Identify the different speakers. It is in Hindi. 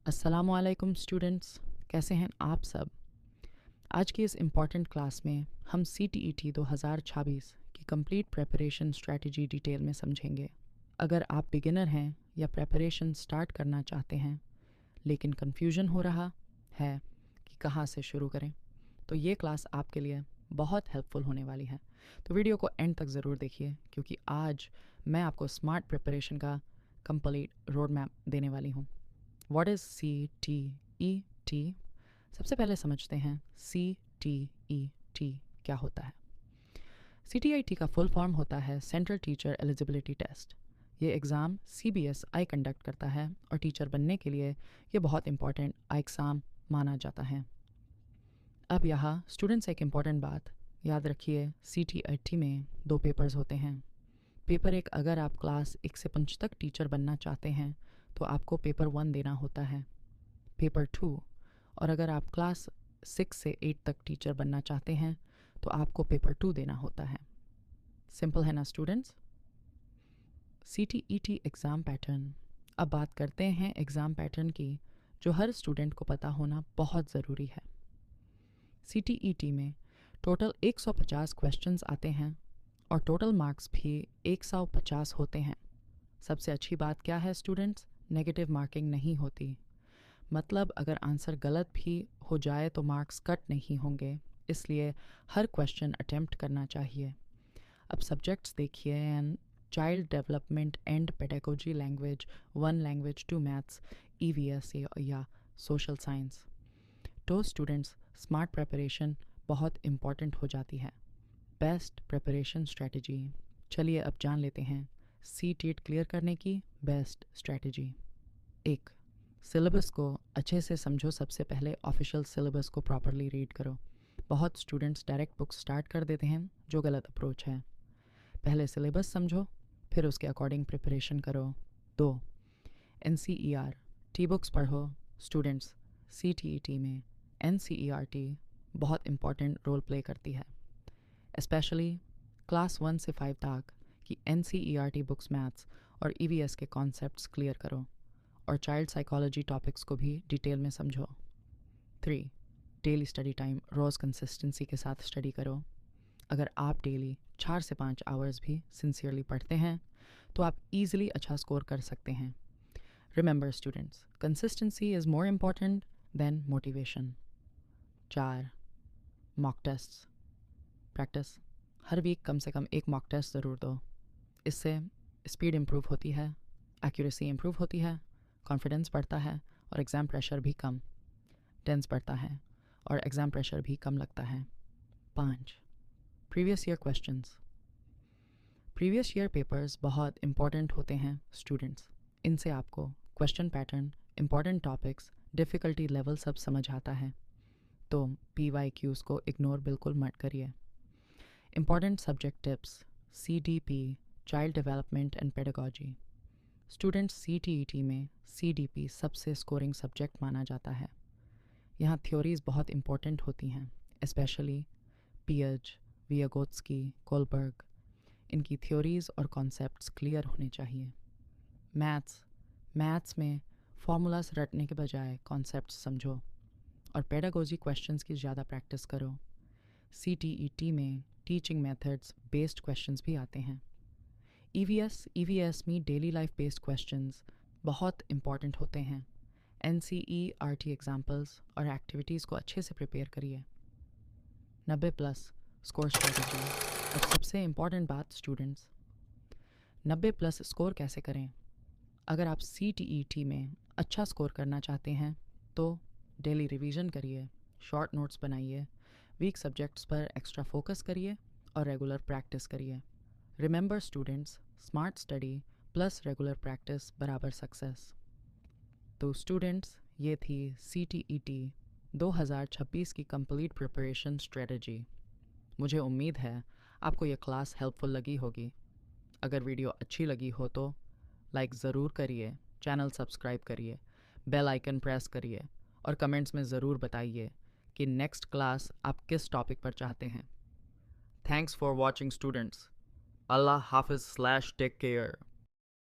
Speaker 1: अस्सलामुअलैकुम स्टूडेंट्स, कैसे हैं आप सब। आज की इस इम्पॉर्टेंट क्लास में हम CTET 2026 की कंप्लीट प्रेपरेशन स्ट्रेटजी डिटेल में समझेंगे। अगर आप बिगिनर हैं या प्रेपरेशन स्टार्ट करना चाहते हैं लेकिन कन्फ्यूजन हो रहा है कि कहाँ से शुरू करें, तो ये क्लास आपके लिए बहुत हेल्पफुल होने वाली है। तो वीडियो को एंड तक ज़रूर देखिए, क्योंकि आज मैं आपको स्मार्ट प्रिपरेशन का कंप्लीट रोड मैप देने वाली हूँ। What is CTET? सबसे पहले समझते हैं CTET क्या होता है। CTET का फुल फॉर्म होता है सेंट्रल टीचर एलिजिबिलिटी टेस्ट। ये एग्ज़ाम CBSI कंडक्ट करता है और टीचर बनने के लिए ये बहुत इम्पॉर्टेंट एग्ज़ाम माना जाता है। अब यहाँ स्टूडेंट्स एक इम्पॉर्टेंट बात याद रखिए, CTET में 2 पेपर्स होते हैं। पेपर 1, अगर आप क्लास 1 से 5 तक टीचर बनना चाहते हैं तो आपको पेपर 1 देना होता है। पेपर 2, और अगर आप क्लास 6 से 8 तक टीचर बनना चाहते हैं तो आपको पेपर 2 देना होता है। सिंपल है ना स्टूडेंट्स। CTET exam pattern. अब बात करते हैं एग्ज़ाम पैटर्न की, जो हर स्टूडेंट को पता होना बहुत ज़रूरी है। CTET में टोटल 150 क्वेश्चंस आते हैं और टोटल मार्क्स भी 150 होते हैं। सबसे अच्छी बात क्या है स्टूडेंट्स, नेगेटिव मार्किंग नहीं होती। मतलब अगर आंसर गलत भी हो जाए तो मार्क्स कट नहीं होंगे, इसलिए हर क्वेश्चन अटेम्प्ट करना चाहिए। अब सब्जेक्ट्स देखिए, and child development and pedagogy language 1, language 2, maths, EVS या सोशल साइंस। तो स्टूडेंट्स, स्मार्ट प्रिपरेशन बहुत इम्पॉर्टेंट हो जाती है। Best preparation strategy. चलिए अब जान लेते हैं CTET क्लियर करने की बेस्ट स्ट्रेटजी। 1, सिलेबस को अच्छे से समझो। सबसे पहले ऑफिशियल सिलेबस को प्रॉपरली रीड करो। बहुत स्टूडेंट्स डायरेक्ट बुक स्टार्ट कर देते हैं, जो गलत अप्रोच है। पहले सिलेबस समझो, फिर उसके अकॉर्डिंग प्रिपरेशन करो। 2, NCERT बुक्स पढ़ो। स्टूडेंट्स, CTET में NCERT बहुत इम्पॉर्टेंट रोल प्ले करती है, स्पेशली क्लास 1 से 5 तक की NCERT बुक्स मैथ्स और EVS के कॉन्सेप्ट्स क्लियर करो और चाइल्ड साइकोलॉजी टॉपिक्स को भी डिटेल में समझो। 3, डेली स्टडी टाइम। रोज़ कंसिस्टेंसी के साथ स्टडी करो। अगर आप डेली 4 से 5 आवर्स भी सिंसियरली पढ़ते हैं तो आप ईजिली अच्छा स्कोर कर सकते हैं। Remember students, consistency is more important than motivation. 4, mock test practice. हर वीक कम से कम एक मॉक टेस्ट ज़रूर दो। इससे स्पीड इम्प्रूव होती है, एक्यूरेसी इम्प्रूव होती है, कॉन्फिडेंस बढ़ता है और एग्ज़ाम प्रेशर भी कम टेंस बढ़ता है और एग्ज़ाम प्रेशर भी कम लगता है। 5, previous year questions. Previous year papers बहुत इम्पॉर्टेंट होते हैं स्टूडेंट्स। इनसे आपको question pattern, important topics, difficulty level सब समझ आता है। तो PYQs को इग्नोर बिल्कुल मत करिए। Important subject tips, CDP, child development and pedagogy. Students, CTET में CDP सबसे स्कोरिंग सब्जेक्ट माना जाता है। यहाँ थ्योरीज़ बहुत इम्पॉर्टेंट होती हैं, स्पेशली पियज, वियागोत्स्की, कोलबर्ग। इनकी थ्योरीज़ और कॉन्सेप्ट्स क्लियर होने चाहिए। मैथ्स में फॉर्मूलास रटने के बजाय कॉन्सेप्ट्स समझो और पेडागोजी क्वेश्चंस की ज़्यादा प्रैक्टिस करो। CTET में टीचिंग मेथड्स बेस्ड क्वेश्चंस भी आते हैं। EVS में डेली लाइफ बेस्ड क्वेश्चंस बहुत इम्पॉर्टेंट होते हैं। NCERT एग्जाम्पल्स और एक्टिविटीज़ को अच्छे से प्रिपेयर करिए। 90+ स्कोर स्ट्रेटजी। अब सबसे इम्पॉर्टेंट बात स्टूडेंट्स, 90+ स्कोर कैसे करें। अगर आप CTET में अच्छा स्कोर करना चाहते हैं तो डेली रिवीजन करिए, शॉर्ट नोट्स बनाइए, वीक सब्जेक्ट्स पर एक्स्ट्रा फोकस करिए और रेगुलर प्रैक्टिस करिए। Remember students, smart study plus regular practice बराबर सक्सेस। तो स्टूडेंट्स, ये थी CTET 2026 की कंप्लीट प्रिपरेशन स्ट्रेटजी। मुझे उम्मीद है आपको ये क्लास हेल्पफुल लगी होगी। अगर वीडियो अच्छी लगी हो तो लाइक ज़रूर करिए, चैनल सब्सक्राइब करिए, बेल आइकन प्रेस करिए और कमेंट्स में ज़रूर बताइए कि नेक्स्ट क्लास आप किस टॉपिक पर चाहते हैं। Thanks for watching students. Allah Hafiz / take care.